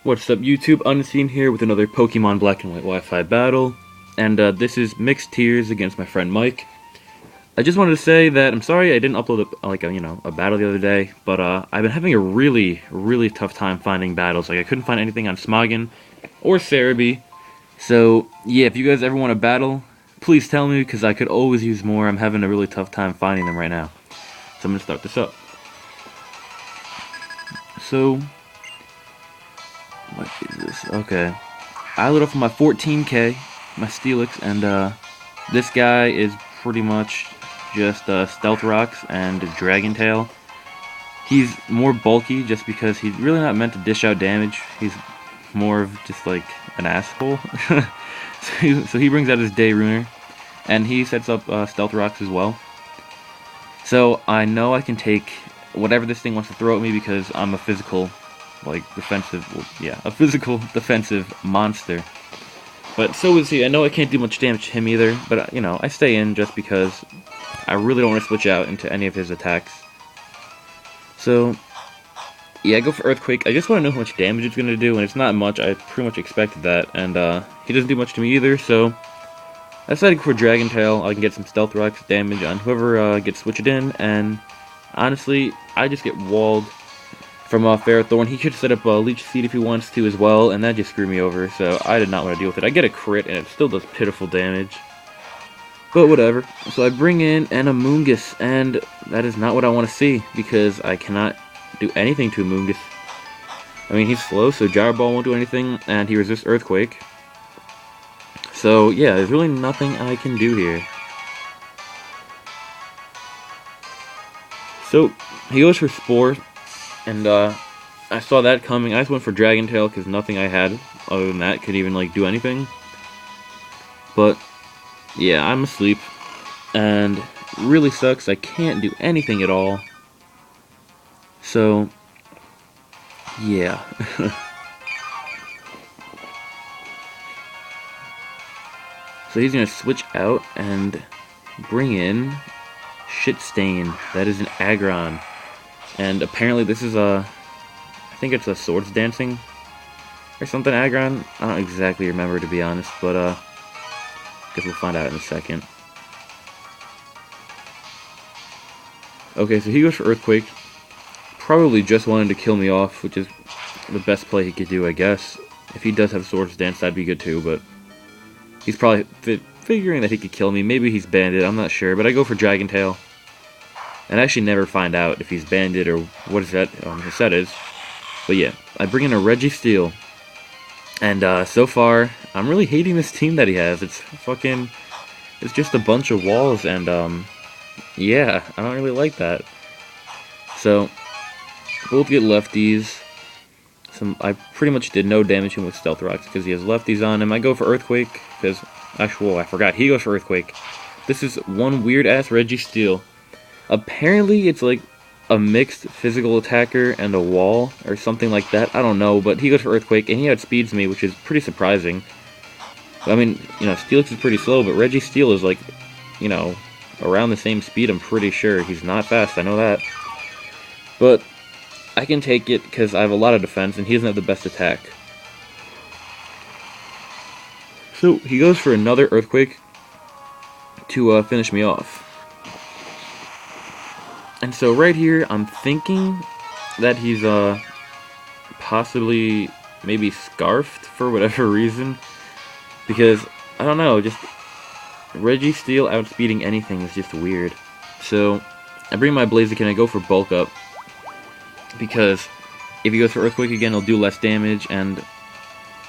What's up, YouTube? Unseen here with another Pokemon Black and White Wi-Fi battle, and this is Mixed Tears against my friend Mike. I just wanted to say that I'm sorry I didn't upload a battle the other day, but I've been having a really tough time finding battles. Like I couldn't find anything on Smoggin or Cerebi. So yeah, if you guys ever want a battle, please tell me because I could always use more. I'm having a really tough time finding them right now. So I'm gonna start this up. So. What is this? Okay. I lit off my 14K, my Steelix, and this guy is pretty much just Stealth Rocks and Dragon Tail. He's more bulky just because he's really not meant to dish out damage. He's more of just like an asshole. so he brings out his Day Ruiner, and he sets up Stealth Rocks as well. So I know I can take whatever this thing wants to throw at me because I'm a physical a physical defensive monster. But so is he. I know I can't do much damage to him either, but I stay in just because I really don't want to switch out into any of his attacks. So yeah, I go for Earthquake. I just want to know how much damage it's going to do, and it's not much. I pretty much expected that, and he doesn't do much to me either, so I decided to go for Dragon Tail. I can get some Stealth Rocks damage on whoever gets switched in, and honestly, I just get walled from Ferrothorn. He could set up a Leech Seed if he wants to as well, and that just screwed me over, so I did not want to deal with it. I get a crit, and it still does pitiful damage. But whatever. So I bring in an Amoonguss, and that is not what I want to see, because I cannot do anything to Amoonguss. I mean, he's slow, so Gyro Ball won't do anything, and he resists Earthquake. So yeah, there's really nothing I can do here. So he goes for Spore. And I saw that coming. I just went for Dragon Tail because nothing I had other than that could even do anything. But yeah, I'm asleep, and it really sucks. I can't do anything at all. So yeah. So he's gonna switch out and bring in Shit Stain. That is an Aggron. And apparently this is I think it's a Swords Dancing or something, Aggron. I don't exactly remember, to be honest, but guess we'll find out in a second. Okay, so he goes for Earthquake. Probably just wanted to kill me off, which is the best play he could do, I guess. If he does have Swords Dance, that'd be good too, but he's probably figuring that he could kill me. Maybe he's banded, I'm not sure, but I go for Dragon Tail. And I actually never find out if he's banded or what his set is. But yeah, I bring in a Registeel. And so far, I'm really hating this team that he has. It's just a bunch of walls, and yeah, I don't really like that. So, both get lefties. I pretty much did no damage to him with Stealth Rocks because he has lefties on him. I go for Earthquake because, actually, I forgot, he goes for Earthquake. This is one weird-ass Registeel. Apparently, it's like a mixed physical attacker and a wall, or something like that. I don't know, but he goes for Earthquake, and he outspeeds me, which is pretty surprising. I mean, Steelix is pretty slow, but Registeel is like, around the same speed, I'm pretty sure. He's not fast, I know that. But I can take it, because I have a lot of defense, and he doesn't have the best attack. So, he goes for another Earthquake to finish me off. And so right here, I'm thinking that he's possibly maybe Scarfed for whatever reason, because I don't know, just Registeel outspeeding anything is just weird. So I bring my Blaziken and I go for Bulk Up, because if he goes for Earthquake again, he'll do less damage, and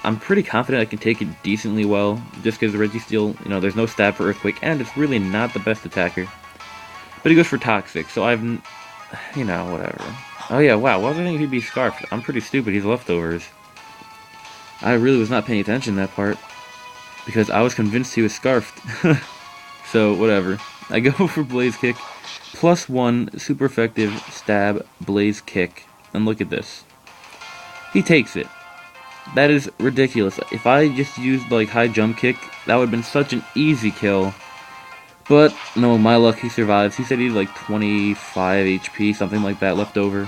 I'm pretty confident I can take it decently well, just because the Registeel, there's no stab for Earthquake, and it's really not the best attacker. But he goes for Toxic, so I've, whatever. Oh yeah, wow, why was I thinking he'd be Scarfed? I'm pretty stupid, he's leftovers. I really was not paying attention to that part, because I was convinced he was Scarfed. So, whatever. I go for Blaze Kick, +1 super effective stab Blaze Kick, and look at this. He takes it. That is ridiculous. If I just used, High Jump Kick, that would have been such an easy kill. But, no, my luck, he survives. He said he had 25 HP, something like that, left over.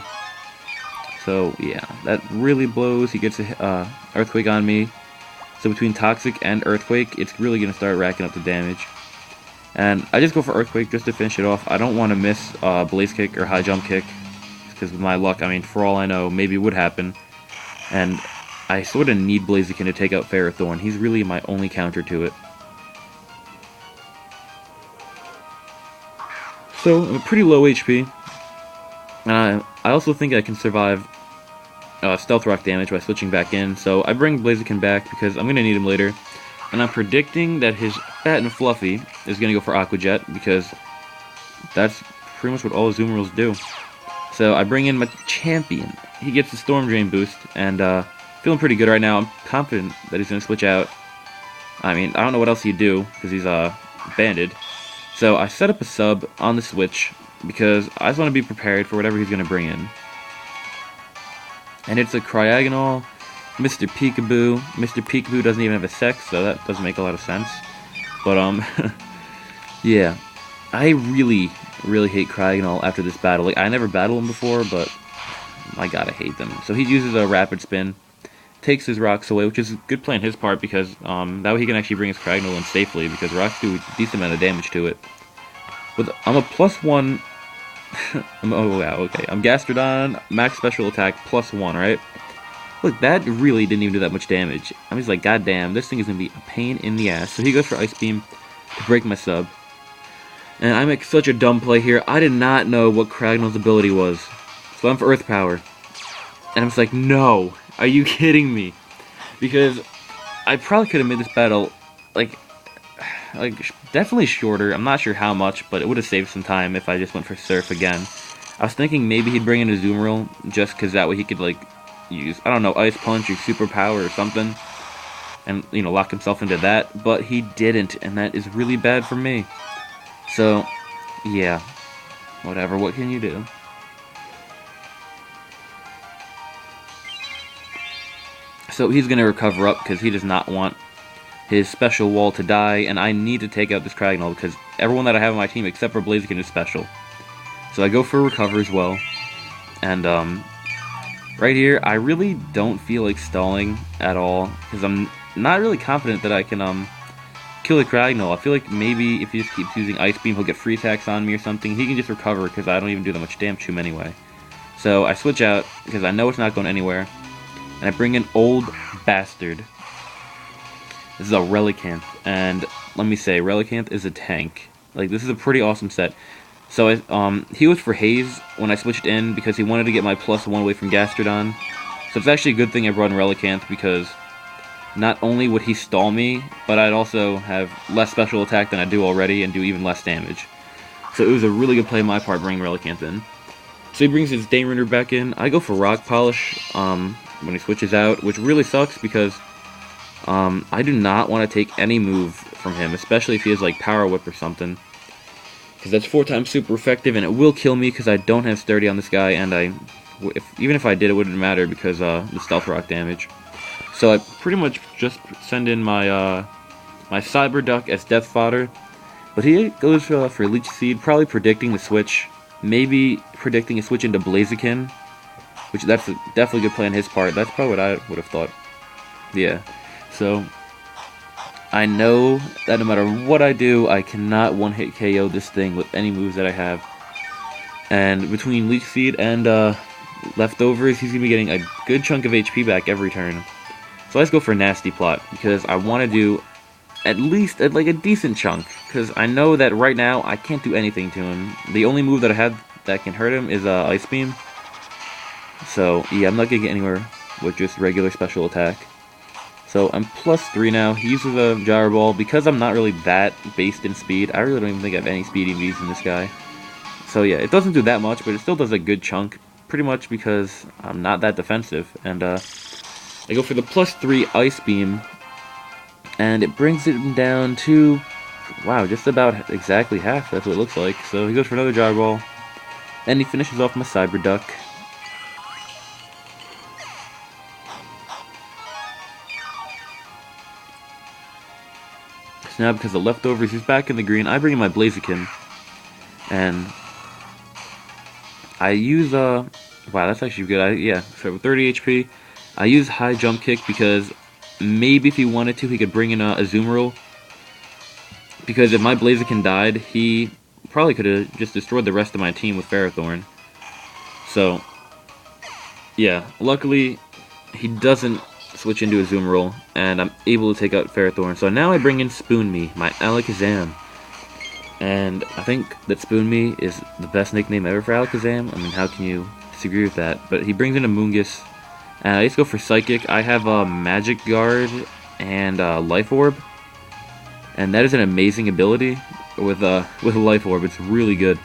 So yeah, that really blows. He gets a Earthquake on me. So between Toxic and Earthquake, it's really going to start racking up the damage. And I just go for Earthquake just to finish it off. I don't want to miss Blaze Kick or High Jump Kick. Because with my luck, I mean, for all I know, maybe it would happen. And I sort of need Blaziken to take out Ferrothorn. He's really my only counter to it. So, I'm pretty low HP. And I also think I can survive Stealth Rock damage by switching back in. So I bring Blaziken back because I'm going to need him later. And I'm predicting that his Fat and Fluffy is going to go for Aqua Jet because that's pretty much what all Azumarill do. So I bring in my champion. He gets the Storm Drain boost, and feeling pretty good right now. I'm confident that he's going to switch out. I mean, I don't know what else he'd do because he's banded. So I set up a sub on the switch because I just want to be prepared for whatever he's going to bring in. And it's a Cryogonal, Mr. Peekaboo. Mr. Peekaboo doesn't even have a sex, so that doesn't make a lot of sense. But, yeah. I really hate Cryogonal after this battle. Like, I never battled him before, but I gotta hate them. So he uses a Rapid Spin, takes his rocks away, which is a good play on his part, because that way he can actually bring his Cryogonal in safely, because rocks do a decent amount of damage to it. I'm a +1... oh wow, okay. I'm Gastrodon, max special attack, +1, right? Look, that really didn't even do that much damage. I'm just like, goddamn, this thing is gonna be a pain in the ass. So he goes for Ice Beam to break my sub. And I make such a dumb play here. I did not know what Cryogonal's ability was. So I'm for Earth Power. And I'm just like, no, are you kidding me? Because I probably could have made this battle, like definitely shorter. I'm not sure how much, but it would have saved some time if I just went for Surf again. I was thinking maybe he'd bring in a Azumarill, just because that way he could, like, use, I don't know, Ice Punch or Super Power or something, and, you know, lock himself into that, but he didn't, and that is really bad for me. So, yeah, whatever, what can you do? So he's going to recover up, because he does not want his special wall to die, and I need to take out this Cryogonal because everyone that I have on my team except for Blaziken is special. So I go for recover as well, and right here I really don't feel like stalling at all because I'm not really confident that I can kill the Cryogonal. I feel like maybe if he just keeps using Ice Beam he'll get free attacks on me or something. He can just recover because I don't even do that much damage to him anyway. So I switch out because I know it's not going anywhere, and I bring in Old Bastard. This is a Relicanth, and let me say, Relicanth is a tank. Like, this is a pretty awesome set. So, he was for Haze when I switched in because he wanted to get my +1 away from Gastrodon. So it's actually a good thing I brought in Relicanth because not only would he stall me, but I'd also have less special attack than I do already and do even less damage. So it was a really good play on my part bringing Relicanth in. So he brings his Dayrunner back in. I go for Rock Polish when he switches out, which really sucks because I do not want to take any move from him, especially if he has like Power Whip or something, because that's 4 times super effective and it will kill me because I don't have Sturdy on this guy, and even if I did, it wouldn't matter because the Stealth Rock damage. So I pretty much just send in my my Cyber Duck as death fodder, but he goes for Leech Seed, probably predicting the switch, maybe predicting a switch into Blaziken, which that's definitely a good play on his part. That's probably what I would have thought. Yeah. So, I know that no matter what I do, I cannot one-hit KO this thing with any moves that I have. And between Leech Seed and Leftovers, he's going to be getting a good chunk of HP back every turn. So let's go for Nasty Plot, because I want to do at least like a decent chunk, because I know that right now I can't do anything to him. The only move that I have that can hurt him is Ice Beam. So, yeah, I'm not going to get anywhere with just regular special attack. So I'm +3 now. He uses a Gyro Ball. Because I'm not really that based in speed, I really don't even think I have any speed EVs in this guy. So yeah, it doesn't do that much, but it still does a good chunk. Pretty much because I'm not that defensive. And I go for the +3 Ice Beam. And it brings it down to, wow, just about exactly half. That's what it looks like. So he goes for another Gyro Ball. And he finishes off my Cyber Duck. Now, because the Leftovers, he's back in the green, I bring in my Blaziken, and I use Wow, that's actually good. Yeah, so with 30 HP, I use high jump kick because maybe if he wanted to, he could bring in a Azumarill. Because if my Blaziken died, he probably could have just destroyed the rest of my team with Ferrothorn. So, yeah, luckily he doesn't switch into Azumarill, and I'm able to take out Ferrothorn. So now I bring in Spoon Me, my Alakazam. And I think that Spoon Me is the best nickname ever for Alakazam. I mean, how can you disagree with that? But he brings in a Moongus, and I just go for Psychic. I have a Magic Guard and a Life Orb, and that is an amazing ability with a Life Orb. It's really good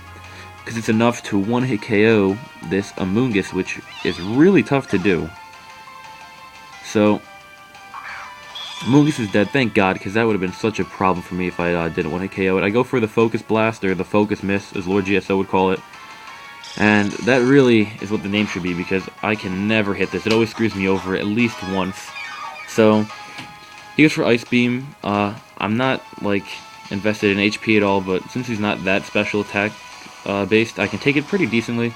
because it's enough to one-hit KO this Amoonguss, which is really tough to do. So, Amoonguss is dead, thank God, because that would have been such a problem for me if I didn't one-hit KO it. I go for the Focus Blast, or the Focus Miss, as Lord GSO would call it. And that really is what the name should be, because I can never hit this. It always screws me over at least once. So, he goes for Ice Beam. I'm not, like, invested in HP at all, but since he's not that special attack based, I can take it pretty decently.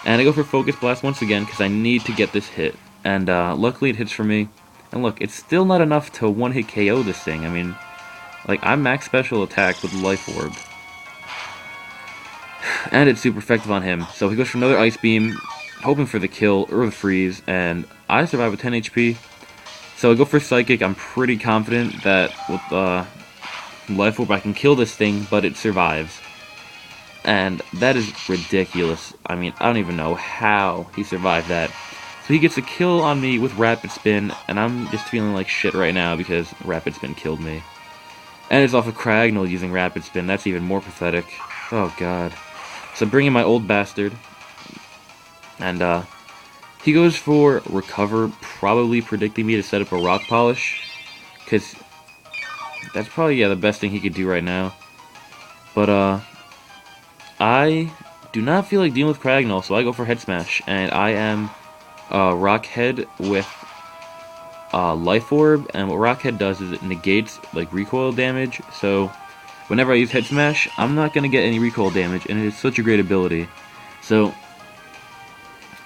And I go for Focus Blast once again, because I need to get this hit. And luckily it hits for me. And look, it's still not enough to one-hit KO this thing. I mean, like, I'm max special attack with Life Orb. And it's super effective on him. So he goes for another Ice Beam, hoping for the kill or the freeze, and I survive with 10 HP. So I go for Psychic. I'm pretty confident that with Life Orb I can kill this thing, but it survives. And that is ridiculous. I mean, I don't even know how he survived that. So he gets a kill on me with Rapid Spin, and I'm just feeling like shit right now because Rapid Spin killed me. And it's off of Cragnole using Rapid Spin. That's even more pathetic. Oh god. So bring in my old bastard. And he goes for Recover, probably predicting me to set up a Rock Polish. Because that's probably, yeah, the best thing he could do right now. But I do not feel like dealing with Cragnole, so I go for Head Smash. And I am Rock Head with Life Orb, and what Rock Head does is it negates like recoil damage, so whenever I use Head Smash, I'm not going to get any recoil damage, and it is such a great ability. So,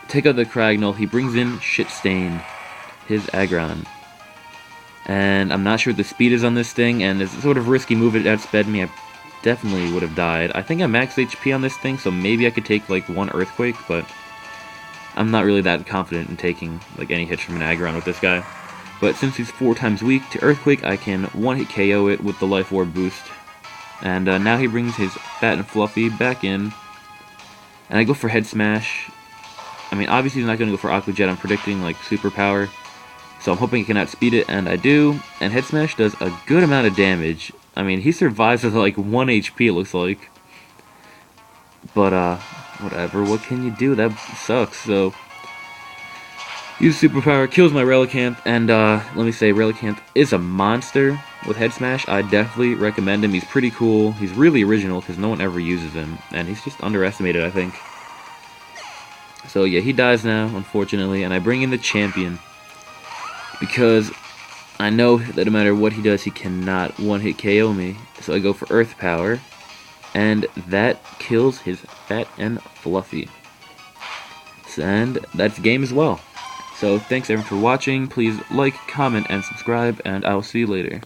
take out the Cragnole, he brings in Shit Stain, his Aggron. And I'm not sure what the speed is on this thing, and it's a sort of risky move, it outsped me, I definitely would have died. I think I'm max HP on this thing, so maybe I could take like one Earthquake, but I'm not really that confident in taking like any hits from an Aggron with this guy. But since he's 4 times weak to Earthquake, I can one-hit KO it with the Life Orb boost. And now he brings his Fat and Fluffy back in. And I go for Head Smash. I mean, obviously he's not going to go for Aqua Jet. I'm predicting like Superpower. So I'm hoping he can outspeed it, and I do. And Head Smash does a good amount of damage. I mean, he survives with like 1 HP, it looks like. But, whatever, what can you do? That sucks, so use Superpower, kills my Relicanth, and let me say, Relicanth is a monster with Head Smash. I definitely recommend him. He's pretty cool. He's really original because no one ever uses him, and he's just underestimated, I think. So yeah, he dies now, unfortunately, and I bring in the champion because I know that no matter what he does, he cannot one-hit KO me. So I go for Earth Power, and that kills his Fat and Fluffy. And that's game as well. So thanks everyone for watching. Please like, comment, and subscribe, and I will see you later.